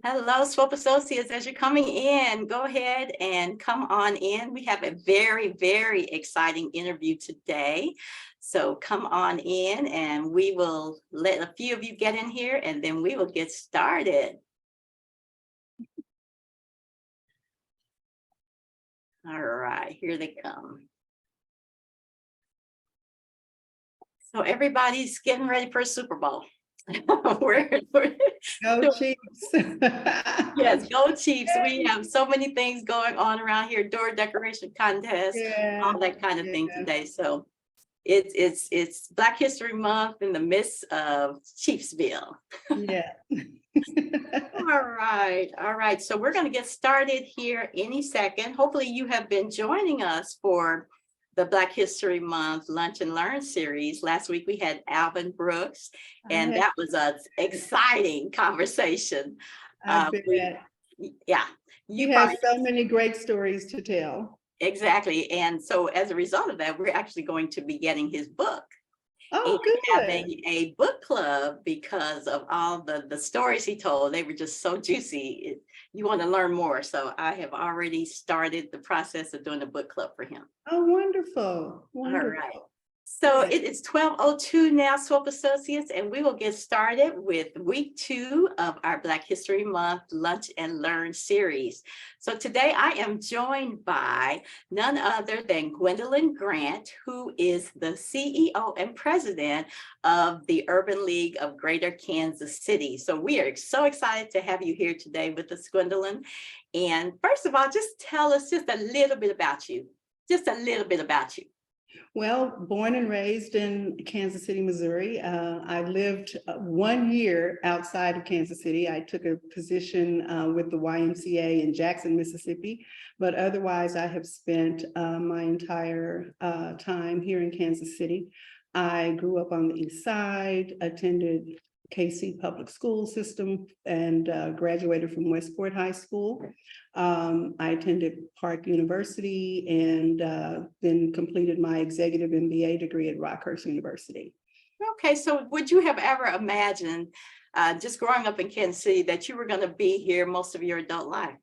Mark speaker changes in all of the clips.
Speaker 1: Hello, Swope Associates. As you're coming in, go ahead and come on in. We have a very, very exciting interview today. So come on in and we will let a few of you get in here and then we will get started. All right, here they come. So everybody's getting ready for a Super Bowl.
Speaker 2: Go Chiefs.
Speaker 1: Yes, go Chiefs. We have so many things going on around here, door decoration contest, all that kind of thing today. So it's Black History Month in the midst of Chiefsville.
Speaker 2: Yeah.
Speaker 1: All right. So we're going to get started here any second. Hopefully you have been joining us for the Black History Month Lunch and Learn series. Last week we had Alvin Brooks, and that was an exciting conversation.
Speaker 2: You have so many great stories to tell.
Speaker 1: Exactly. And so as a result of that, we're actually going to be getting his book.
Speaker 2: Oh, good.
Speaker 1: Having a book club because of all the stories he told. They were just so juicy. You want to learn more. So I have already started the process of doing a book club for him.
Speaker 2: Oh, wonderful. Wonderful.
Speaker 1: All right. So it is 12:02 now, Swope Associates, and we will get started with week 2 of our Black History Month Lunch and Learn series. So today I am joined by none other than Gwendolyn Grant, who is the CEO and president of the Urban League of Greater Kansas City. So we are so excited to have you here today with us, Gwendolyn. And first of all, just tell us just a little bit about you. Just a little bit about you.
Speaker 2: Well, born and raised in Kansas City, Missouri. I lived 1 year outside of Kansas City. I took a position with the YMCA in Jackson, Mississippi, but otherwise I have spent my entire time here in Kansas City. I grew up on the East Side, attended KC public school system, and graduated from Westport High School. I attended Park University and then completed my executive MBA degree at Rockhurst University.
Speaker 1: Okay, so would you have ever imagined just growing up in Kansas City that you were going to be here most of your adult life?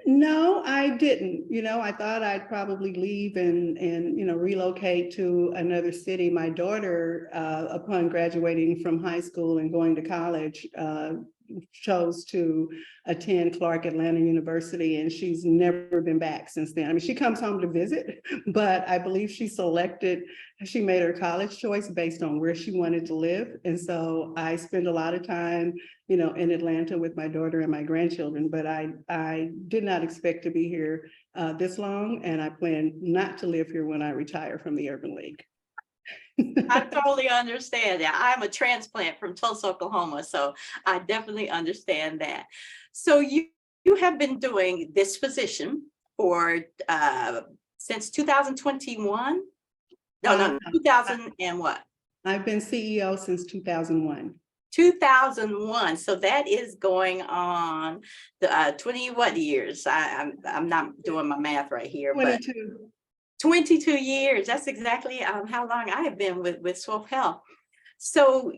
Speaker 2: No, I didn't. I thought I'd probably leave and relocate to another city. My daughter, upon graduating from high school and going to college, chose to attend Clark Atlanta University, and she's never been back since then. I mean, she comes home to visit, but I believe she made her college choice based on where she wanted to live. And so I spend a lot of time, in Atlanta with my daughter and my grandchildren, but I did not expect to be here this long, and I plan not to live here when I retire from the Urban League.
Speaker 1: I totally understand that. I'm a transplant from Tulsa, Oklahoma, so I definitely understand that. So you have been doing this position for since 2021? No, 2000 and what?
Speaker 2: I've been CEO since 2001.
Speaker 1: 2001. So that is going on the 20 what years? I'm not doing my math right here,
Speaker 2: 22.
Speaker 1: but 22 years. That's exactly how long I have been with Swope Health. So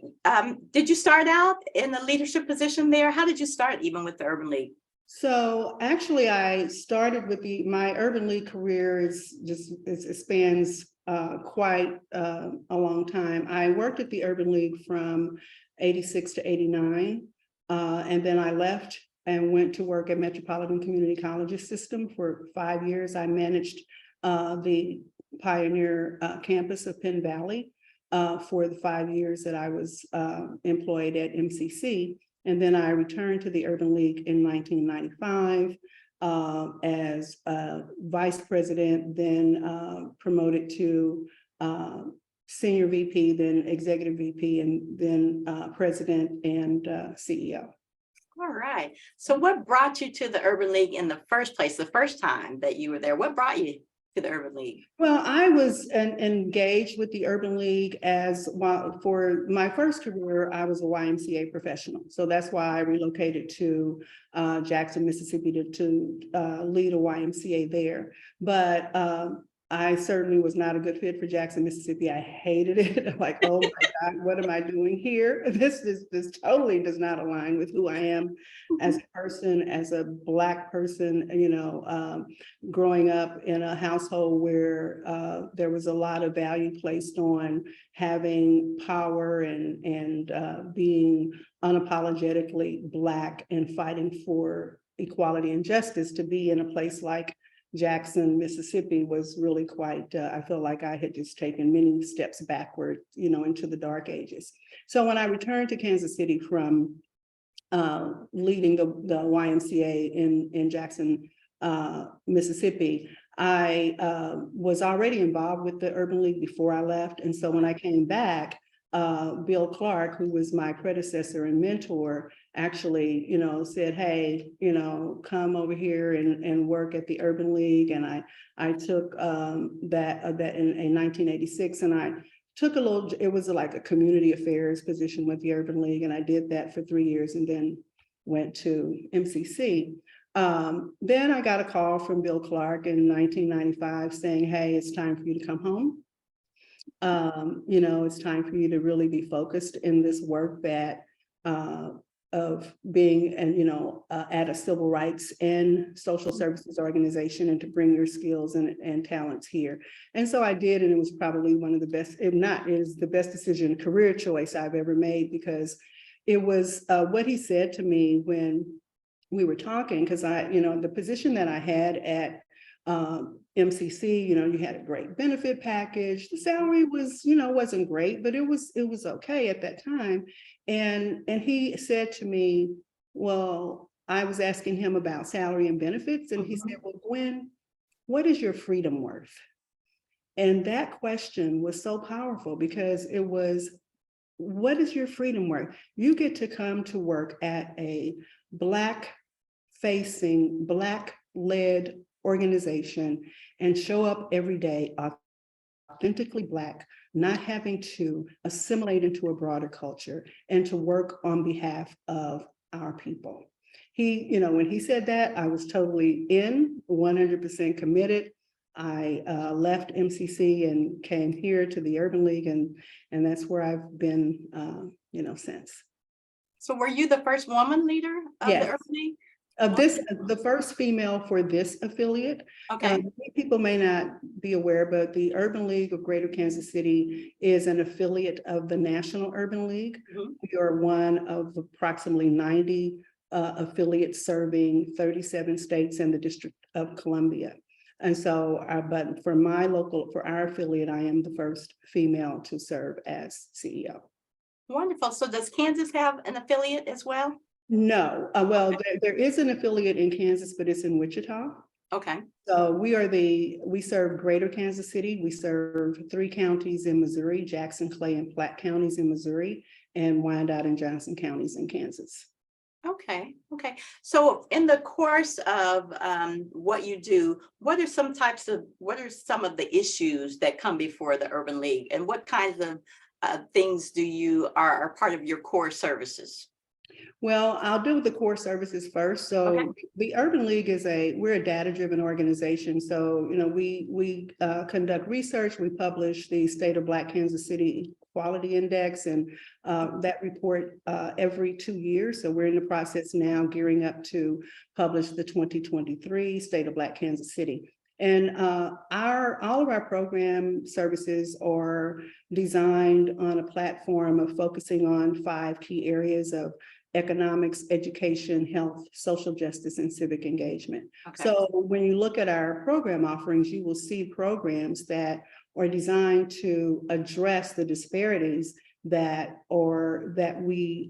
Speaker 1: did you start out in a leadership position there? How did you start even with the Urban League?
Speaker 2: So actually I started with my Urban League career it spans quite a long time. I worked at the Urban League from 86 to 89. And then I left and went to work at Metropolitan Community Colleges system for 5 years. I managed the Pioneer campus of Penn Valley for the 5 years that I was employed at MCC. And then I returned to the Urban League in 1995 as vice president, then promoted to senior VP, then executive VP, and then president and CEO.
Speaker 1: All right. So what brought you to the Urban League in the first place, the first time that you were there? What brought you to the Urban League?
Speaker 2: Well, I was engaged with the Urban League for my first career. I was a YMCA professional. So that's why I relocated to Jackson, Mississippi to lead a YMCA there. But I certainly was not a good fit for Jackson, Mississippi. I hated it. I'm like, oh my God, what am I doing here? This totally does not align with who I am as a person, as a Black person, growing up in a household where there was a lot of value placed on having power and being unapologetically Black and fighting for equality and justice. To be in a place like Jackson, Mississippi was really quite, I feel like I had just taken many steps backward, into the dark ages. So when I returned to Kansas City from leading the YMCA in Jackson, Mississippi, I was already involved with the Urban League before I left. And so when I came back, Bill Clark, who was my predecessor and mentor, actually, said, hey, come over here and work at the Urban League. And I took that in 1986, and I took it was like a community affairs position with the Urban League. And I did that for 3 years and then went to MCC. Then I got a call from Bill Clark in 1995 saying, hey, it's time for you to come home. It's time for you to really be focused in this work that of being at a civil rights and social services organization, and to bring your skills and talents here. And so I did, and it was probably one of the best, if not, it is the best decision, career choice I've ever made, because it was what he said to me when we were talking, because the position that I had at MCC, you had a great benefit package. The salary was, wasn't great, but it was okay at that time. And he said to me, well, I was asking him about salary and benefits, and he said, well, Gwen, what is your freedom worth? And that question was so powerful, because it was, what is your freedom worth? You get to come to work at a Black-facing, Black-led organization and show up every day authentically Black, not having to assimilate into a broader culture, and to work on behalf of our people. He, when he said that, I was totally in, 100% committed. I left MCC and came here to the Urban League, and that's where I've been, since.
Speaker 1: So were you the first woman leader of the Urban League?
Speaker 2: The first female for this affiliate.
Speaker 1: Okay.
Speaker 2: People may not be aware, but the Urban League of Greater Kansas City is an affiliate of the National Urban League. We are one of approximately 90 affiliates serving 37 states and the District of Columbia. And so, but for our affiliate, I am the first female to serve as CEO.
Speaker 1: Wonderful. So does Kansas have an affiliate as well?
Speaker 2: No, well, there is an affiliate in Kansas, but it's in Wichita.
Speaker 1: Okay.
Speaker 2: So we serve Greater Kansas City. We serve 3 counties in Missouri, Jackson, Clay, and Platte counties in Missouri, and Wyandotte and Johnson counties in Kansas.
Speaker 1: Okay. So in the course of what you do, what are some of the issues that come before the Urban League, and what kinds of things are part of your core services?
Speaker 2: Well, I'll do the core services first. So the Urban League we're a data-driven organization. So, we conduct research, we publish the State of Black Kansas City Quality Index, and that report every 2 years. So we're in the process now gearing up to publish the 2023 State of Black Kansas City. And all of our program services are designed on a platform of focusing on 5 key areas of economics, education, health, social justice, and civic engagement. Okay. So when you look at our program offerings, you will see programs that are designed to address the disparities that we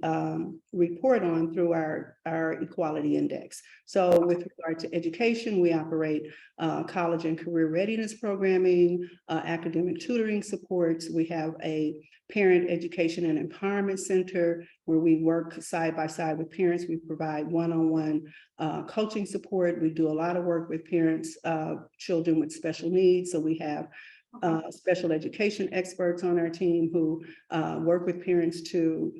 Speaker 2: report on through our equality index. So with regard to education, we operate college and career readiness programming, academic tutoring supports. We have a parent education and empowerment center where we work side by side with parents. We provide one-on-one coaching support. We do a lot of work with parents of children with special needs. So we have special education experts on our team who work with parents to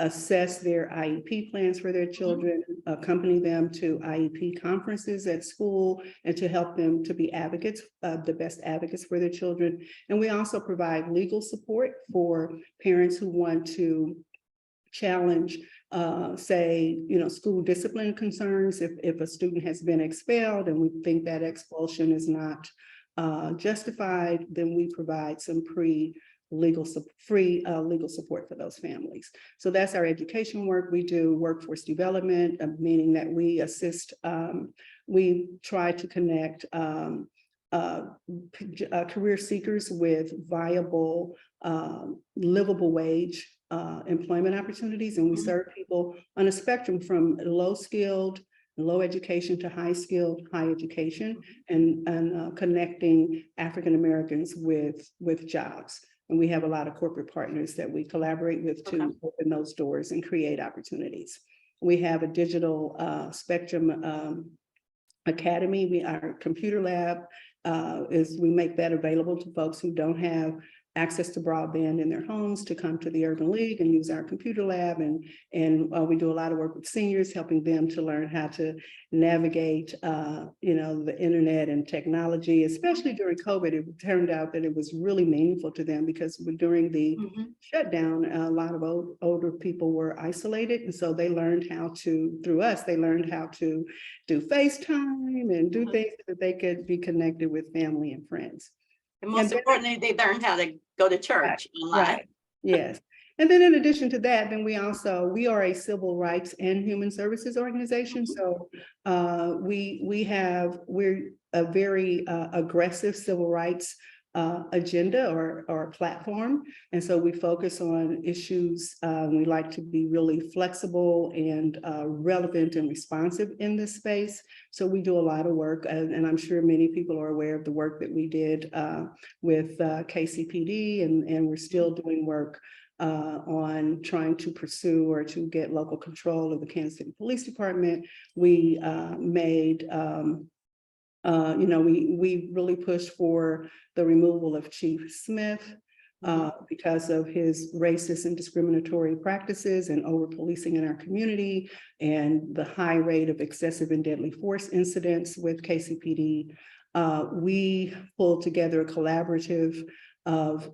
Speaker 2: assess their IEP plans for their children, accompany them to IEP conferences at school and to help them to be advocates, the best advocates for their children. And we also provide legal support for parents who want to challenge, say, school discipline concerns. If a student has been expelled and we think that expulsion is not justified, then we provide some free legal support for those families. So that's our education work. We do workforce development, meaning that we assist, we try to connect career seekers with viable, livable wage employment opportunities. And we serve people on a spectrum from low skilled, low education to high skilled, high education, and connecting African Americans with jobs. And we have a lot of corporate partners that we collaborate with to open those doors and create opportunities. We have a digital spectrum academy. Our computer lab we make that available to folks who don't have access to broadband in their homes to come to the Urban League and use our computer lab. And we do a lot of work with seniors, helping them to learn how to navigate, the internet and technology, especially during COVID. It turned out that it was really meaningful to them because during the shutdown, a lot of older people were isolated. And so they learned how to, through us, they learned how to do FaceTime and do things so that they could be connected with family and friends.
Speaker 1: And most importantly, they learned how to go to church online. Right.
Speaker 2: Yes. And then in addition to that, then we are a civil rights and human services organization. So we're a very aggressive civil rights agenda or platform. And so we focus on issues. We like to be really flexible and relevant and responsive in this space. So we do a lot of work, and I'm sure many people are aware of the work that we did with KCPD, and we're still doing work on trying to pursue or to get local control of the Kansas City Police Department. We we really pushed for the removal of Chief Smith because of his racist and discriminatory practices and over-policing in our community and the high rate of excessive and deadly force incidents with KCPD. We pulled together a collaborative of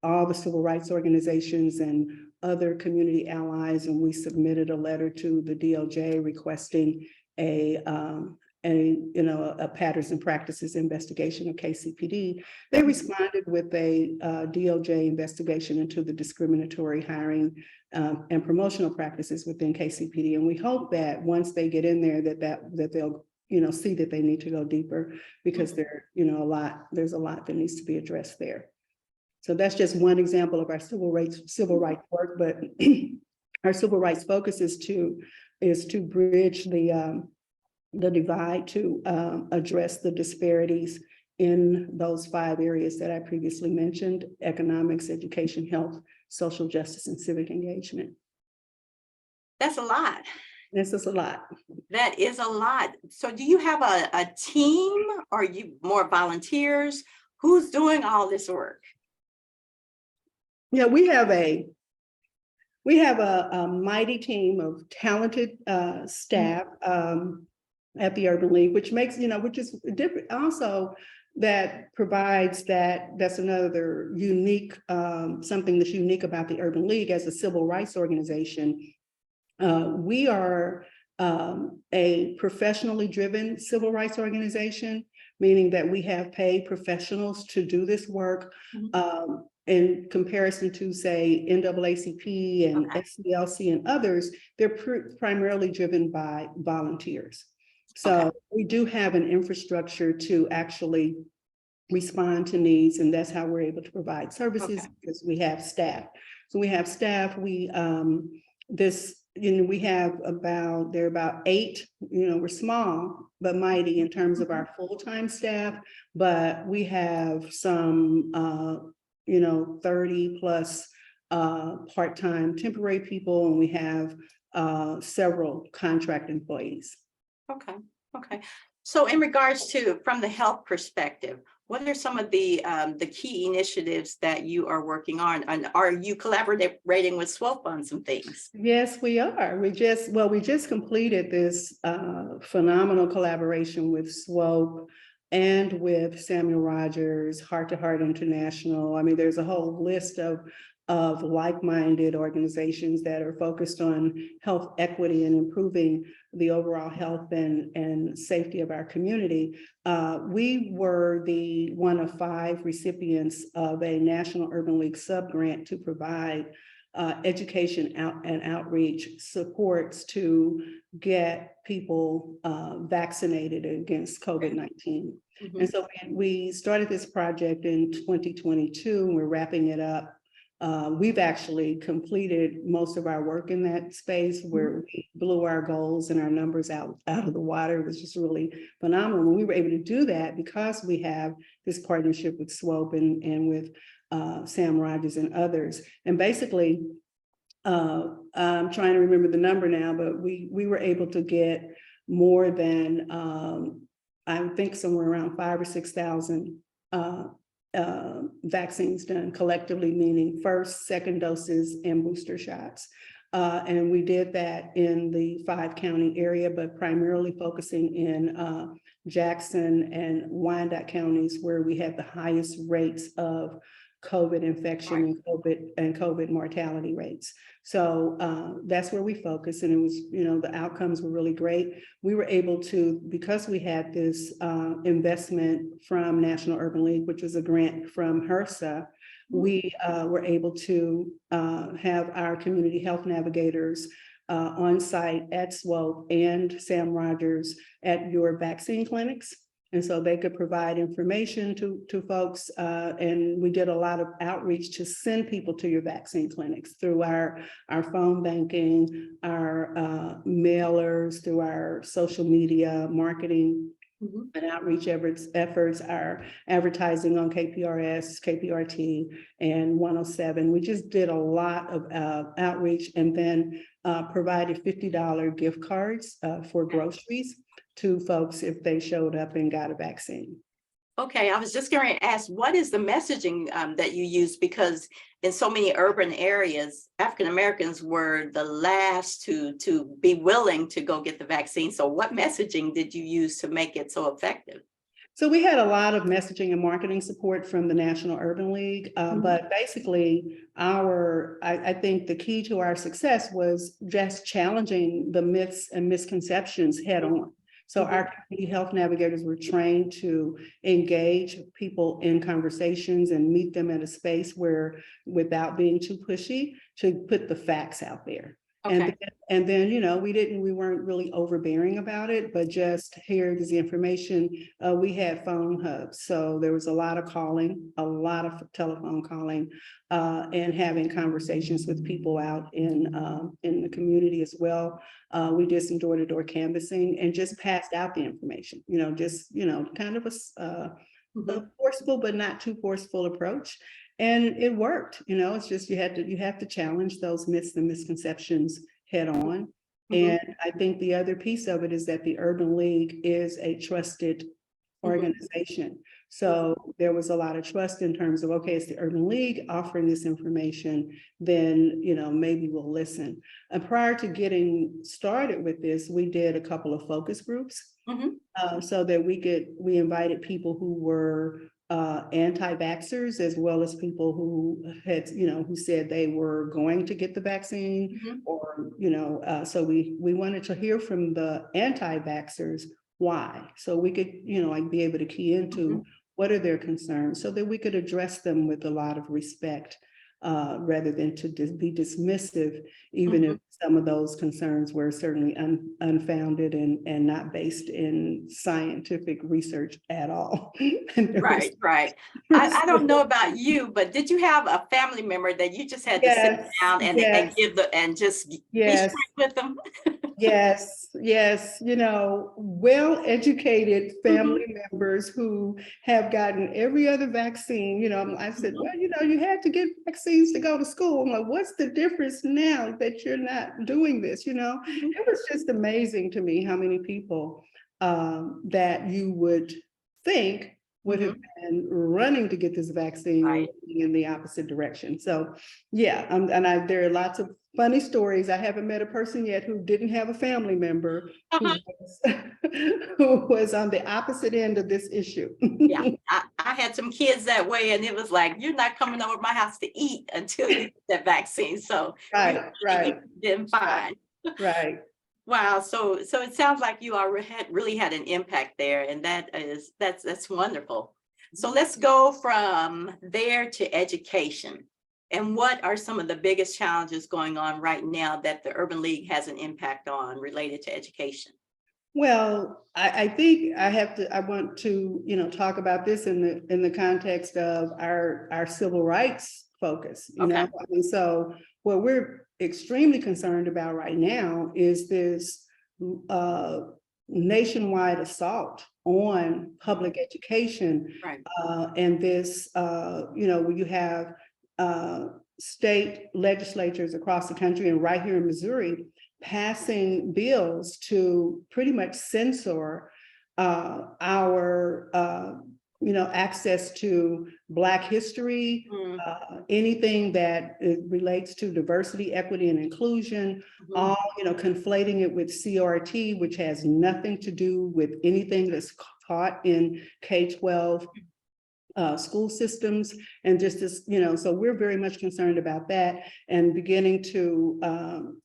Speaker 2: all the civil rights organizations and other community allies, and we submitted a letter to the DOJ requesting a patterns and practices investigation of KCPD. They responded with a DOJ investigation into the discriminatory hiring and promotional practices within KCPD. And we hope that once they get in there, that they'll see that they need to go deeper, because there's a lot that needs to be addressed there. So that's just one example of our civil rights work, but our civil rights focus is to bridge the divide, to address the disparities in those 5 areas that I previously mentioned: economics, education, health, social justice, and civic engagement.
Speaker 1: That's a lot.
Speaker 2: This is a lot.
Speaker 1: That is a lot. So do you have a team, or are you more volunteers? Who's doing all this work?
Speaker 2: Yeah, we have a mighty team of talented staff at the Urban League, which is different. Also, that provides that's another unique, something that's unique about the Urban League as a civil rights organization. We are a professionally driven civil rights organization, meaning that we have paid professionals to do this work. In comparison to, say, NAACP and SCLC and others, they're primarily driven by volunteers. So we do have an infrastructure to actually respond to needs, and that's how we're able to provide services, because we have staff. So we have staff. We have there are about 8. We're small but mighty in terms of our full-time staff, but we have some 30 plus part-time temporary people, and we have several contract employees.
Speaker 1: Okay. So in regards to, from the health perspective, What are some of the key initiatives that you are working on? And are you collaborating with Swope on some things?
Speaker 2: Yes, we are. We just completed this phenomenal collaboration with Swope and with Samuel Rogers, Heart to Heart International. I mean, there's a whole list of like-minded organizations that are focused on health equity and improving the overall health and safety of our community. We were the one of 5 recipients of a National Urban League sub-grant to provide education and outreach supports to get people vaccinated against COVID-19.
Speaker 1: Mhm.
Speaker 2: And so we started this project in 2022, and we're wrapping it up. We've actually completed most of our work in that space where we blew our goals and our numbers out of the water. It was just really phenomenal. And we were able to do that because we have this partnership with Swope and with Sam Rogers and others. And basically, I'm trying to remember the number now, but we were able to get more than, I think somewhere around 5,000 or 6,000 vaccines done collectively, meaning first, second doses and booster shots. And we did that in the 5-county area, but primarily focusing in Jackson and Wyandotte counties, where we had the highest rates of COVID infection and COVID mortality rates. So that's where we focus, and it was, the outcomes were really great. We were able to, because we had this investment from National Urban League, which was a grant from HRSA, we were able to have our community health navigators on site at Swope and Sam Rogers at your vaccine clinics. And so they could provide information to folks. And we did a lot of outreach to send people to your vaccine clinics through our phone banking, our mailers, through our social media marketing and outreach efforts, our advertising on KPRS, KPRT, and 107. We just did a lot of outreach, and then provided $50 gift cards for groceries to folks if they showed up and got a vaccine.
Speaker 1: Okay, I was just going to ask, what is the messaging that you use? Because in so many urban areas, African Americans were the last to be willing to go get the vaccine. So what messaging did you use to make it so effective?
Speaker 2: So we had a lot of messaging and marketing support from the National Urban League, but basically I think the key to our success was just challenging the myths and misconceptions head on. So our community health navigators were trained to engage people in conversations and meet them at a space where, without being too pushy, to put the facts out there.
Speaker 1: Okay.
Speaker 2: And then, we weren't really overbearing about it, but just here is the information. We had phone hubs. So there was a lot of calling, a lot of telephone calling, and having conversations with people out in the community as well. We did some door-to-door canvassing and just passed out the information, kind of a forceful, but not too forceful approach. And it worked, it's just you have to challenge those myths and misconceptions head on. And I think the other piece of it is that the Urban League is a trusted organization. So there was a lot of trust in terms of, okay, it's the Urban League offering this information, then, maybe we'll listen. And prior to getting started with this, we did a couple of focus groups so that we invited people who were anti-vaxxers, as well as people who had, who said they were going to get the vaccine, or, so we wanted to hear from the anti-vaxxers why, so we could, be able to key into what are their concerns, so that we could address them with a lot of respect, rather than to be dismissive, even if some of those concerns were certainly unfounded and not based in scientific research at all.
Speaker 1: Right. I don't know about you, but did you have a family member that you just had to sit down and give and just be straight with them?
Speaker 2: Yes, well-educated family members who have gotten every other vaccine. I said, well, you had to get vaccines to go to school. I'm like, what's the difference now that you're not doing this? It was just amazing to me how many people that you would think would have been running to get this vaccine
Speaker 1: Right.
Speaker 2: in the opposite direction. So, yeah, there are lots of funny stories. I haven't met a person yet who didn't have a family member who who was on the opposite end of this issue.
Speaker 1: Yeah, I had some kids that way, and it was like, you're not coming over to my house to eat until you get that vaccine. So
Speaker 2: Right.
Speaker 1: then fine.
Speaker 2: Right.
Speaker 1: Wow. So it sounds like you already really had an impact there, and that's wonderful. So let's go from there to education. And what are some of the biggest challenges going on right now that the Urban League has an impact on related to education?
Speaker 2: Well, I think I want to, talk about this in the context of our civil rights focus,
Speaker 1: Okay.
Speaker 2: I mean, so what we're extremely concerned about right now is this nationwide assault on public education.
Speaker 1: Right.
Speaker 2: And this, where you have state legislatures across the country and right here in Missouri passing bills to pretty much censor our access to Black history, anything that relates to diversity, equity, and inclusion, all conflating it with CRT, which has nothing to do with anything that's taught in K-12 school systems. And just as, so we're very much concerned about that and beginning to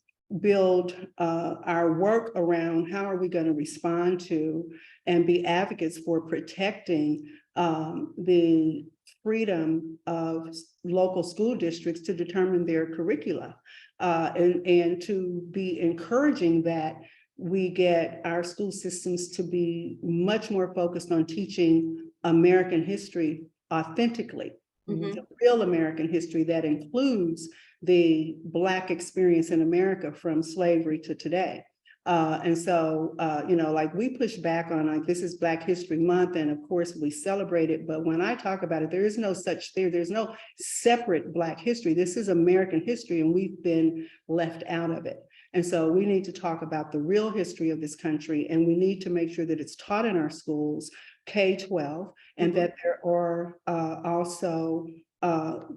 Speaker 2: build our work around how are we going to respond to and be advocates for protecting the freedom of local school districts to determine their curricula, and to be encouraging that we get our school systems to be much more focused on teaching American history authentically, the real American history that includes the Black experience in America from slavery to today. And so, like we push back on like, this is Black History Month, and of course we celebrate it. But when I talk about it, there is no such thing. There's no separate Black history. This is American history, and we've been left out of it. And so we need to talk about the real history of this country, and we need to make sure that it's taught in our schools, K-12, and that there are also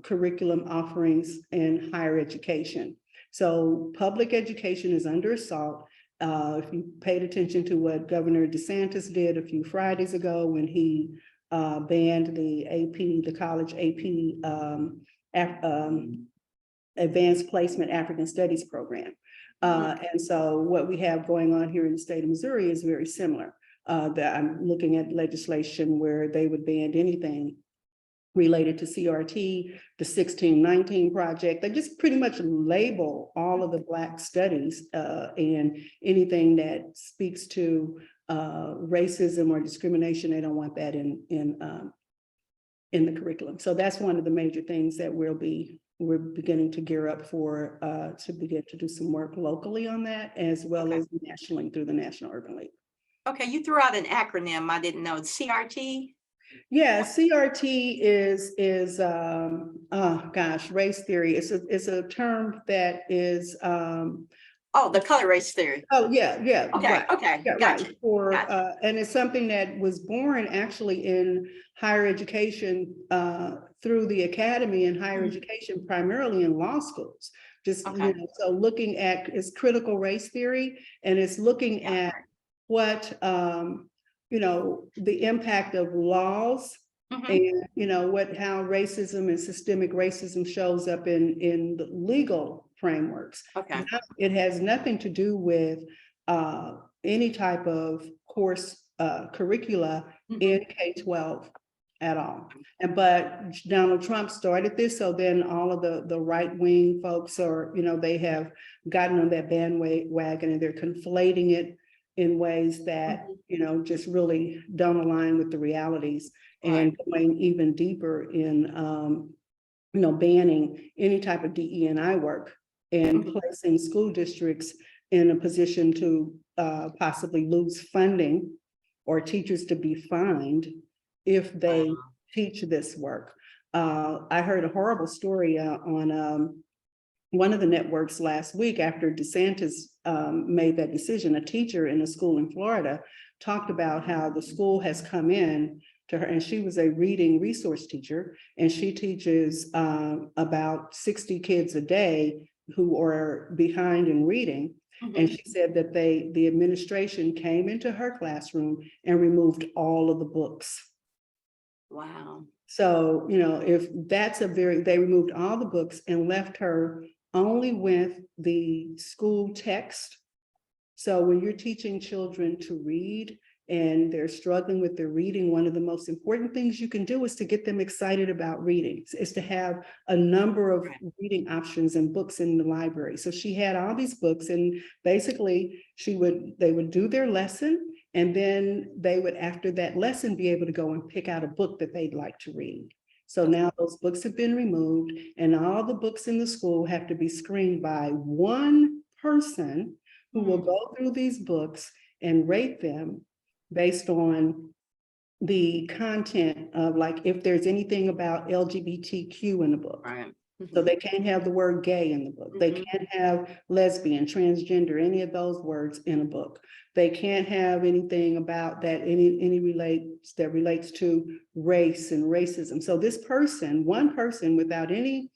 Speaker 2: curriculum offerings in higher education. So public education is under assault. If you paid attention to what Governor DeSantis did a few Fridays ago when he banned the AP, the college AP Advanced Placement African Studies program. And so what we have going on here in the state of Missouri is very similar. That I'm looking at legislation where they would ban anything related to CRT, the 1619 project. They just pretty much label all of the Black studies and anything that speaks to racism or discrimination. They don't want that in the curriculum. So that's one of the major things that we're beginning to gear up for, to begin to do some work locally on that, as well as nationally through the National Urban League. Okay,
Speaker 1: you threw out an acronym I didn't know. CRT?
Speaker 2: Yeah, CRT is race theory. It's a term that is
Speaker 1: the color race theory.
Speaker 2: Yeah.
Speaker 1: Okay,
Speaker 2: right.
Speaker 1: okay,
Speaker 2: Yeah,
Speaker 1: gotcha.
Speaker 2: Right. And it's something that was born actually in higher education through the academy and higher education, primarily in law schools. Just so looking at it's critical race theory, and it's looking at what the impact of laws and how racism and systemic racism shows up in the legal frameworks. It has nothing to do with any type of course curricula in K-12 at all. But Donald Trump started this, so then all of the right-wing folks are, they have gotten on that bandwagon and they're conflating it in ways that, just really don't align with the realities, and going even deeper in, banning any type of DE&I work and placing school districts in a position to possibly lose funding or teachers to be fined if they teach this work. I heard a horrible story on one of the networks last week after DeSantis made that decision. A teacher in a school in Florida talked about how the school has come in to her, and she was a reading resource teacher, and she teaches about 60 kids a day who are behind in reading. And she said that the administration came into her classroom and removed all of the books.
Speaker 1: Wow.
Speaker 2: So, if that's they removed all the books and left her only with the school text. So when you're teaching children to read and they're struggling with their reading, one of the most important things you can do is to get them excited about reading, is to have a number of reading options and books in the library. So she had all these books, and basically they would do their lesson, and then they would, after that lesson, be able to go and pick out a book that they'd like to read. So now those books have been removed, and all the books in the school have to be screened by one person who will go through these books and rate them based on the content of, like, if there's anything about LGBTQ in the book.
Speaker 1: Right.
Speaker 2: So they can't have the word gay in the book. They can't have lesbian, transgender, any of those words in a book. They can't have anything about that, that relates to race and racism. So this person, one person without any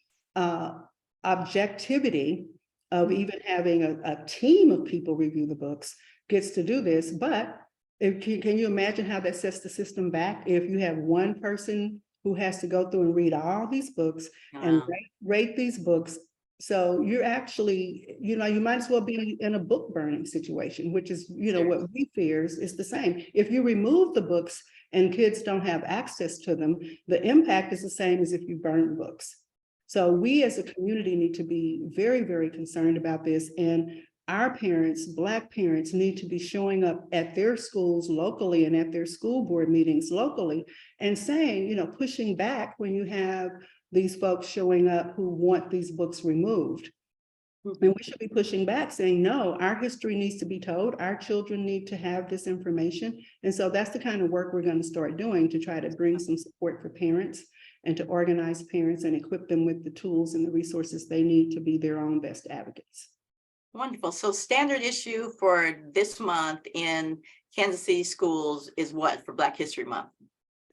Speaker 2: objectivity of even having a team of people review the books, gets to do this. But can you imagine how that sets the system back if you have one person who has to go through and read all these books and rate these books? So you're actually, you might as well be in a book burning situation, which is, what we fear is the same. If you remove the books and kids don't have access to them, the impact is the same as if you burn books. So we as a community need to be very, very concerned about this. And our parents, Black parents, need to be showing up at their schools locally and at their school board meetings locally and saying, pushing back when you have these folks showing up who want these books removed. And we should be pushing back, saying, no, our history needs to be told. Our children need to have this information. And so that's the kind of work we're going to start doing to try to bring some support for parents and to organize parents and equip them with the tools and the resources they need to be their own best advocates.
Speaker 1: Wonderful. So standard issue for this month in Kansas City schools is what for Black History Month?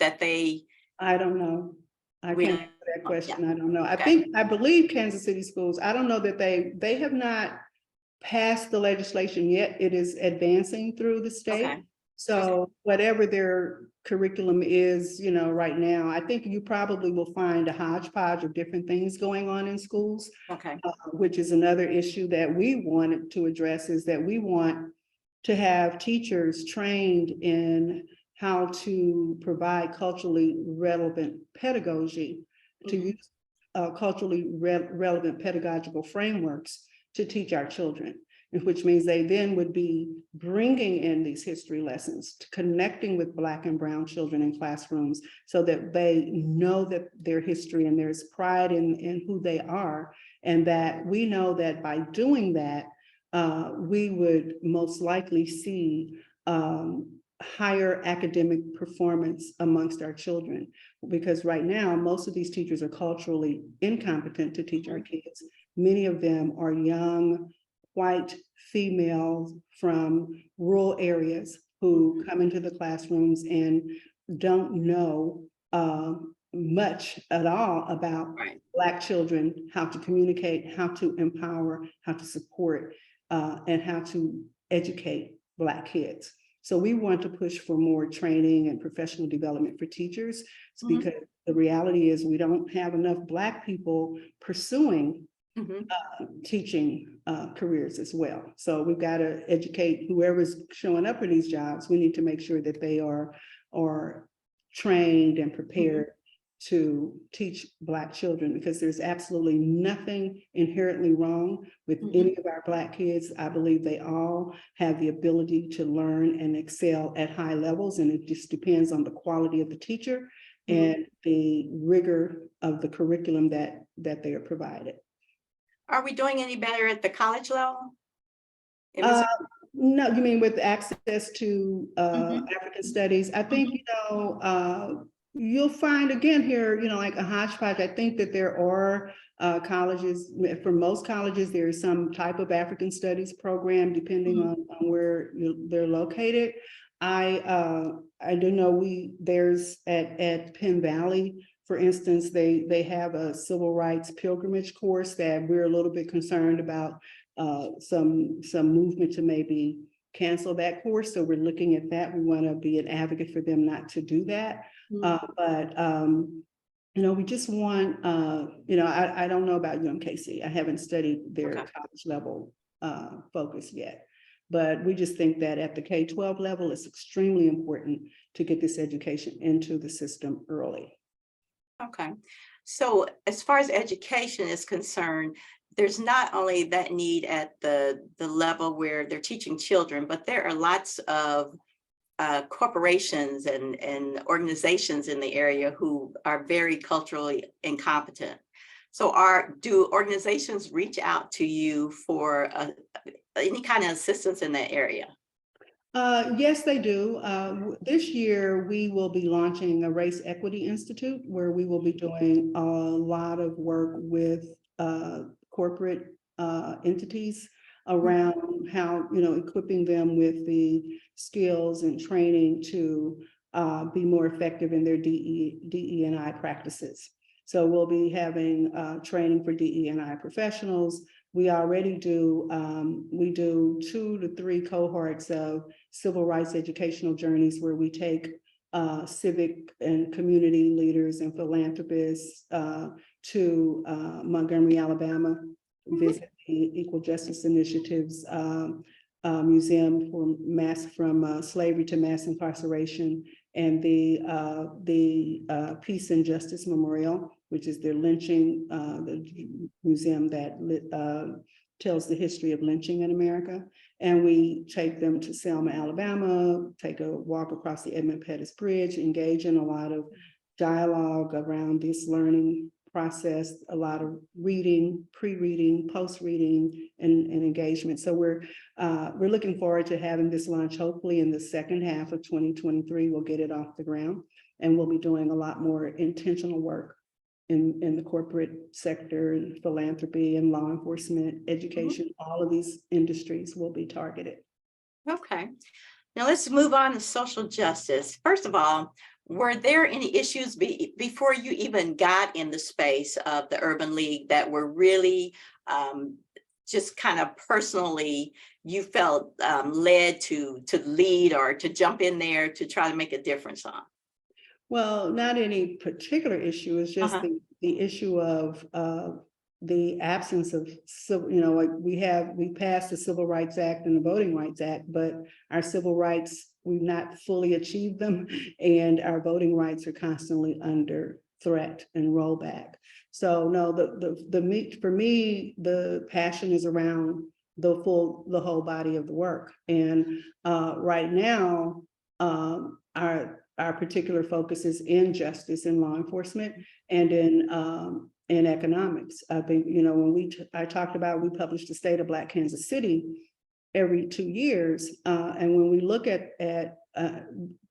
Speaker 2: I don't know. I can't answer that question. I don't know. I believe Kansas City schools, I don't know that they have not passed the legislation yet. It is advancing through the state. So whatever their curriculum is, right now, I think you probably will find a hodgepodge of different things going on in schools. Which is another issue that we wanted to address, is that we want to have teachers trained in how to provide culturally relevant pedagogy, to use culturally relevant pedagogical frameworks to teach our children. Which means they then would be bringing in these history lessons, connecting with Black and Brown children in classrooms so that they know that their history and there's pride in who they are. And that we know that by doing that, we would most likely see higher academic performance amongst our children. Because right now, most of these teachers are culturally incompetent to teach our kids. Many of them are young, white females from rural areas who come into the classrooms and don't know much at all about Black children, how to communicate, how to empower, how to support, and how to educate Black kids. So we want to push for more training and professional development for teachers, because the reality is we don't have enough Black people pursuing teaching careers as well. So we've got to educate whoever's showing up for these jobs. We need to make sure that they are trained and prepared to teach Black children, because there's absolutely nothing inherently wrong with any of our Black kids. I believe they all have the ability to learn and excel at high levels, and it just depends on the quality of the teacher and the rigor of the curriculum that they are provided.
Speaker 1: Are we doing any better at the college level?
Speaker 2: No, you mean with access to African studies? I think, you'll find again here, like a hodgepodge. I think that there are colleges, for most colleges, there is some type of African studies program, depending on where they're located. I do know there's at Penn Valley, for instance, they have a civil rights pilgrimage course that we're a little bit concerned about some movement to maybe cancel that course. So we're looking at that. We want to be an advocate for them not to do that. But we just want, I don't know about UMKC. I haven't studied their college level focus yet. But we just think that at the K-12 level, it's extremely important to get this education into the system early.
Speaker 1: Okay. So as far as education is concerned, there's not only that need at the level where they're teaching children, but there are lots of corporations and organizations in the area who are very culturally incompetent. So do organizations reach out to you for any kind of assistance in that area?
Speaker 2: Yes, they do. This year, we will be launching a Race Equity Institute where we will be doing a lot of work with corporate entities around how, equipping them with the skills and training to be more effective in their DE&I practices. So we'll be having training for DE&I professionals. We already do, we do 2 to 3 cohorts of civil rights educational journeys where we take civic and community leaders and philanthropists to Montgomery, Alabama, visit the Equal Justice Initiative's museum from slavery to mass incarceration, and the Peace and Justice Memorial, which is their lynching, the museum that tells the history of lynching in America. And we take them to Selma, Alabama, take a walk across the Edmund Pettus Bridge, engage in a lot of dialogue around this learning process, a lot of reading, pre-reading, post-reading, and engagement. So we're looking forward to having this launch. Hopefully in the second half of 2023, we'll get it off the ground, and we'll be doing a lot more intentional work in the corporate sector and philanthropy and law enforcement, education. All of these industries will be targeted.
Speaker 1: Okay. Now let's move on to social justice. First of all, were there any issues before you even got in the space of the Urban League that were really just kind of personally you felt led to lead or to jump in there to try to make a difference on?
Speaker 2: Well, not any particular issue. It's just the issue of the absence of civil, like we passed the Civil Rights Act and the Voting Rights Act, but our civil rights, we've not fully achieved them, and our voting rights are constantly under threat and rollback. So no, for me, the passion is around the whole body of the work. And right now, our particular focus is in justice and law enforcement and in economics. I think, when I talked about, we published the State of Black Kansas City every 2 years. And when we look at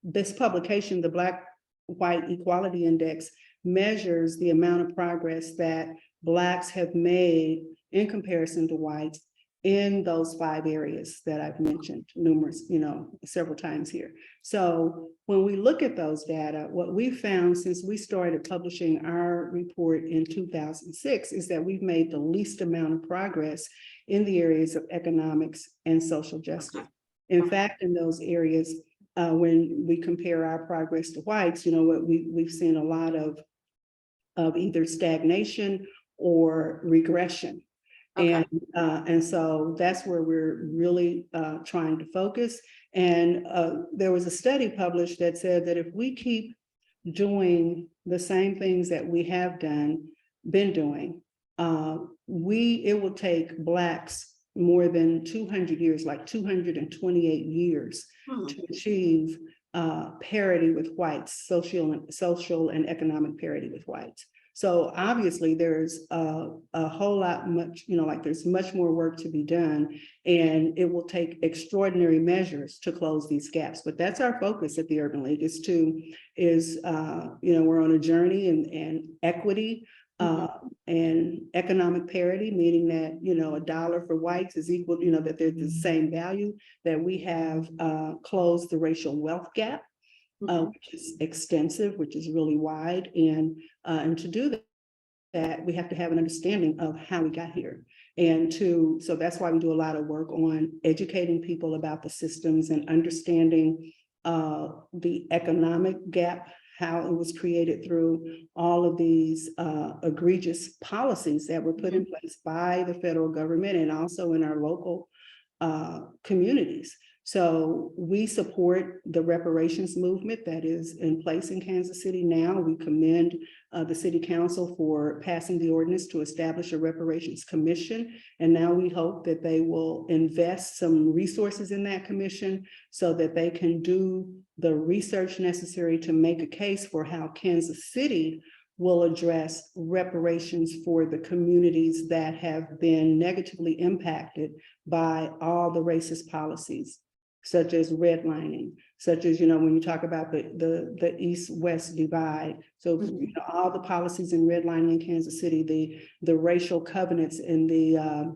Speaker 2: this publication, the Black-White Equality Index measures the amount of progress that Blacks have made in comparison to whites in those 5 areas that I've mentioned several times here. So when we look at those data, what we found since we started publishing our report in 2006 is that we've made the least amount of progress in the areas of economics and social justice. In fact, in those areas, when we compare our progress to whites, we've seen a lot of either stagnation or regression. And so that's where we're really trying to focus. And there was a study published that said that if we keep doing the same things that we have been doing, it will take Blacks more than 200 years, like 228 years to achieve parity with whites, social and economic parity with whites. So obviously there's a whole lot there's much more work to be done, and it will take extraordinary measures to close these gaps. But that's our focus at the Urban League we're on a journey, and equity and economic parity, meaning that, a dollar for whites is equal, that they're the same value, that we have closed the racial wealth gap, which is extensive, which is really wide. And to do that, we have to have an understanding of how we got here. So that's why we do a lot of work on educating people about the systems and understanding the economic gap, how it was created through all of these egregious policies that were put in place by the federal government and also in our local communities. So we support the reparations movement that is in place in Kansas City now. We commend the City Council for passing the ordinance to establish a reparations commission. And now we hope that they will invest some resources in that commission so that they can do the research necessary to make a case for how Kansas City will address reparations for the communities that have been negatively impacted by all the racist policies, such as redlining, such as, when you talk about the East-West divide. So all the policies in redlining in Kansas City, the racial covenants in the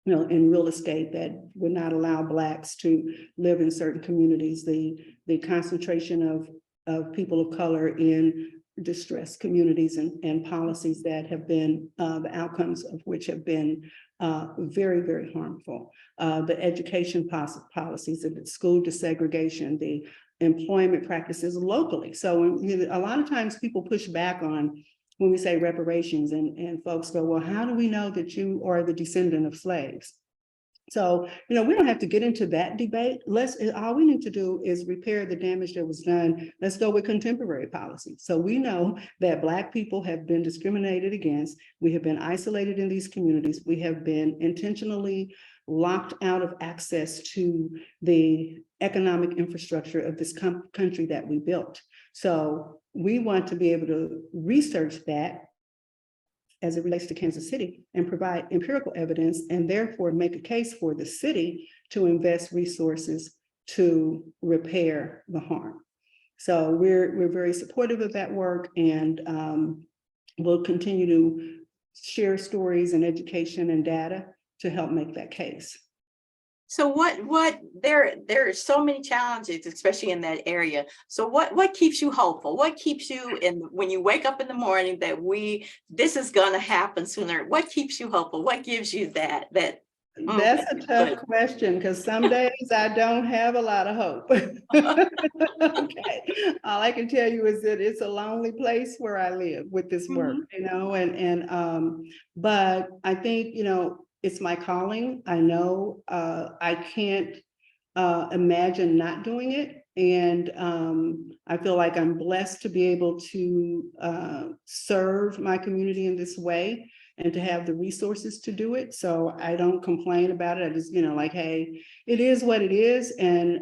Speaker 2: in real estate that would not allow Blacks to live in certain communities, the concentration of people of color in distressed communities and policies that have been, the outcomes of which have been very, very harmful. The education policies, the school desegregation, the employment practices locally. So a lot of times people push back on when we say reparations and folks go, well, how do we know that you are the descendant of slaves? So, we don't have to get into that debate. All we need to do is repair the damage that was done. Let's go with contemporary policy. So we know that Black people have been discriminated against. We have been isolated in these communities. We have been intentionally locked out of access to the economic infrastructure of this country that we built. So we want to be able to research that as it relates to Kansas City and provide empirical evidence and therefore make a case for the city to invest resources to repair the harm. So we're very supportive of that work, and we'll continue to share stories and education and data to help make that case.
Speaker 1: So there are so many challenges, especially in that area. So what keeps you hopeful? What keeps you when you wake up in the morning that this is going to happen sooner? What keeps you hopeful? What gives you that?
Speaker 2: That's a tough question, because some days I don't have a lot of hope. Okay, all I can tell you is that it's a lonely place where I live with this work, but I think, it's my calling. I know I can't imagine not doing it. And I feel like I'm blessed to be able to serve my community in this way and to have the resources to do it. So I don't complain about it. I just, hey, it is what it is. And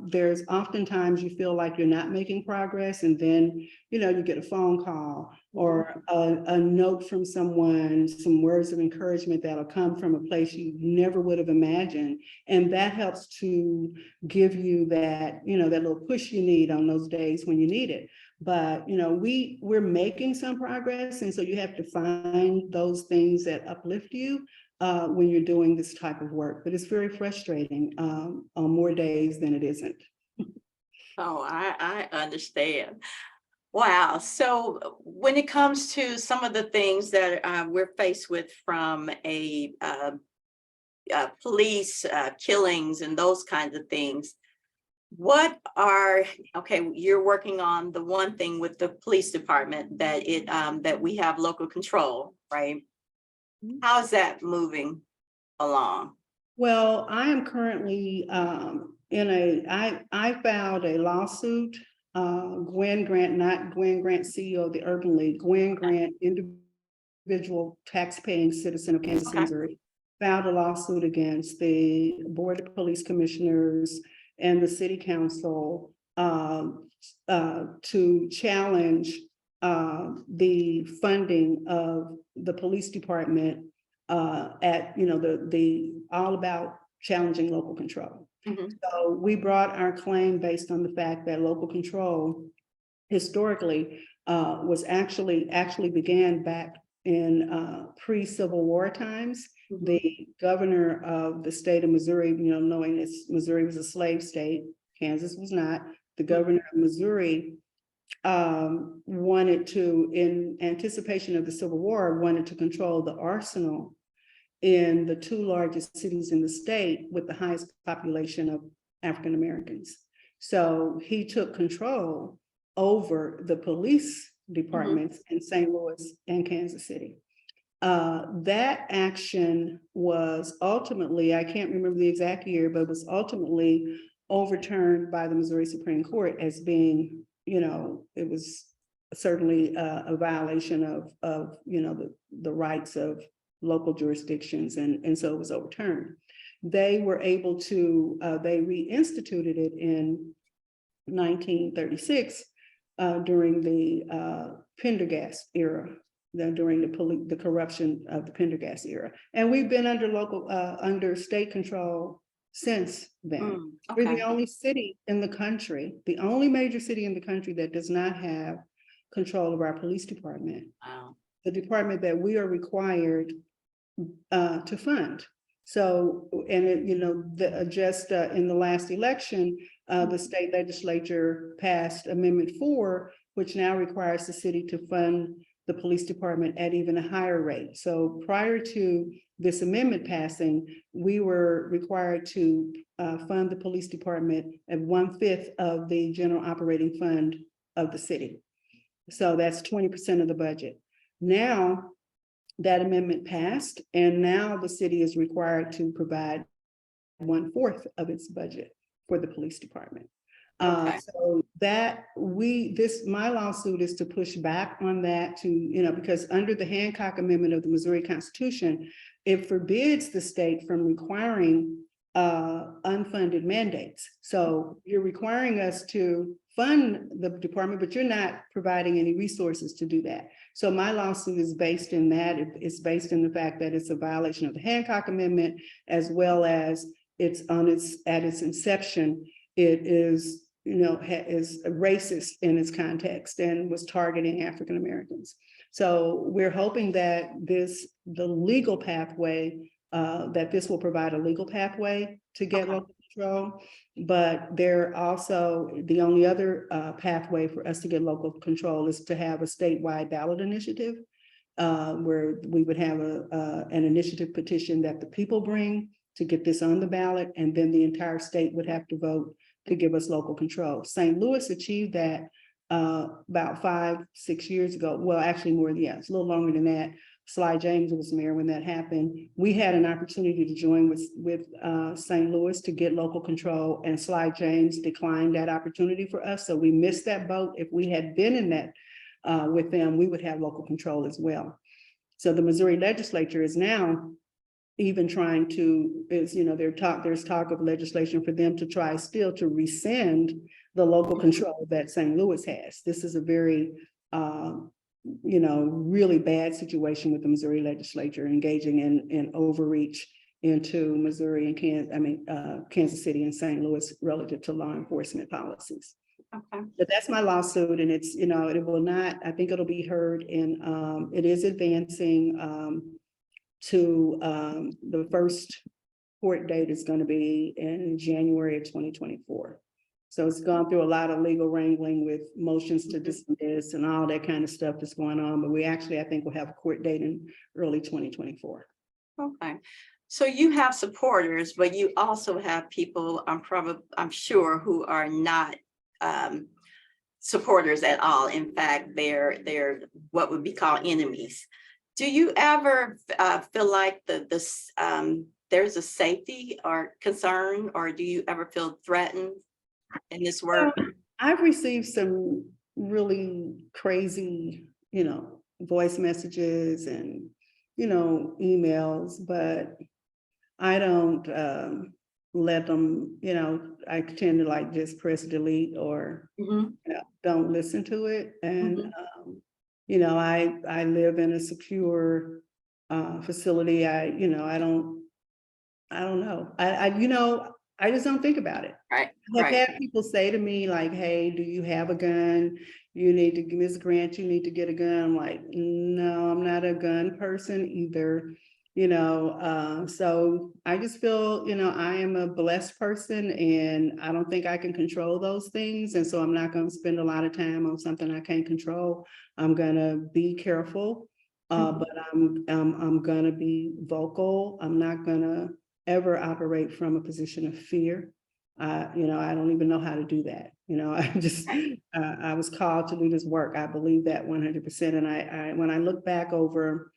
Speaker 2: there's oftentimes you feel like you're not making progress. And then, you get a phone call or a note from someone, some words of encouragement that'll come from a place you never would have imagined. And that helps to give you that, that little push you need on those days when you need it. But, we're making some progress. And so you have to find those things that uplift you when you're doing this type of work. But it's very frustrating on more days than it isn't.
Speaker 1: Oh, I understand. Wow. So when it comes to some of the things that we're faced with from police killings and those kinds of things, you're working on the one thing with the police department that we have local control, right? How's that moving along?
Speaker 2: Well, I am currently I filed a lawsuit. Gwen Grant, not Gwen Grant, CEO of the Urban League, Gwen Grant, individual tax-paying citizen of Kansas City, Missouri, filed a lawsuit against the Board of Police Commissioners and the City Council to challenge the funding of the police department at the all about challenging local control. So we brought our claim based on the fact that local control historically was actually began back in pre-Civil War times.
Speaker 1: Mhm.
Speaker 2: The governor of the state of Missouri, knowing that Missouri was a slave state, Kansas was not, the governor of Missouri wanted to, in anticipation of the Civil War, wanted to control the arsenal in the two largest cities in the state with the highest population of African Americans. So he took control over the police departments in St. Louis and Kansas City. That action was ultimately, I can't remember the exact year, but was ultimately overturned by the Missouri Supreme Court as being, it was certainly a violation of the rights of local jurisdictions, and so it was overturned. They were able to, they reinstituted it in 1936 during the Pendergast era, during the corruption of the Pendergast era. And we've been under under state control since then.
Speaker 1: Okay.
Speaker 2: We're the only city in the country, the only major city in the country that does not have control of our police department.
Speaker 1: Wow.
Speaker 2: The department that we are required to fund. So, and just in the last election, the state legislature passed Amendment 4, which now requires the city to fund the police department at even a higher rate. So prior to this amendment passing, we were required to fund the police department at 1/5 of the general operating fund of the city. So that's 20% of the budget. Now, that amendment passed, and now the city is required to provide 1/4 of its budget for the police department.
Speaker 1: Okay.
Speaker 2: So that my lawsuit is to push back on that because under the Hancock Amendment of the Missouri Constitution, it forbids the state from requiring unfunded mandates. So you're requiring us to fund the department, but you're not providing any resources to do that. So my lawsuit is based in that. It's based in the fact that it's a violation of the Hancock Amendment, as well as at its inception, it is is racist in its context and was targeting African Americans. So we're hoping that the legal pathway, that this will provide a legal pathway to get local control, but there also, the only other pathway for us to get local control is to have a statewide ballot initiative, where we would have an initiative petition that the people bring to get this on the ballot, and then the entire state would have to vote to give us local control. St. Louis achieved that about 5-6 years ago. Well, actually more, it's a little longer than that. Sly James was mayor when that happened. We had an opportunity to join with St. Louis to get local control, and Sly James declined that opportunity for us. So we missed that boat. If we had been in that with them, we would have local control as well. So the Missouri legislature is now even trying to, there's talk of legislation for them to try still to rescind the local control that St. Louis has. This is a very, really bad situation with the Missouri legislature engaging in overreach into Missouri and Kansas City and St. Louis relative to law enforcement policies.
Speaker 1: Okay.
Speaker 2: But that's my lawsuit, and it's, it will not, I think it'll be heard in, it is advancing to the first court date is going to be in January of 2024. So it's gone through a lot of legal wrangling with motions to dismiss and all that kind of stuff that's going on. But we actually, I think we'll have a court date in early 2024.
Speaker 1: Okay. So you have supporters, but you also have people, I'm sure, who are not supporters at all. In fact, they're what would be called enemies. Do you ever feel like there's a safety or concern, or do you ever feel threatened in this work?
Speaker 2: I've received some really crazy, voice messages and, emails, but I don't let them, I tend to just press delete or don't listen to it. And I live in a secure facility. I don't know. I just don't think about it.
Speaker 1: Right.
Speaker 2: I've had people say to me like, hey, do you have a gun? Ms. Grant, you need to get a gun. I'm like, no, I'm not a gun person either. So I just feel, I am a blessed person and I don't think I can control those things. And so I'm not going to spend a lot of time on something I can't control. I'm going to be careful, but I'm going to be vocal. I'm not going to ever operate from a position of fear. I don't even know how to do that. I was called to do this work. I believe that 100%. And when I look back over,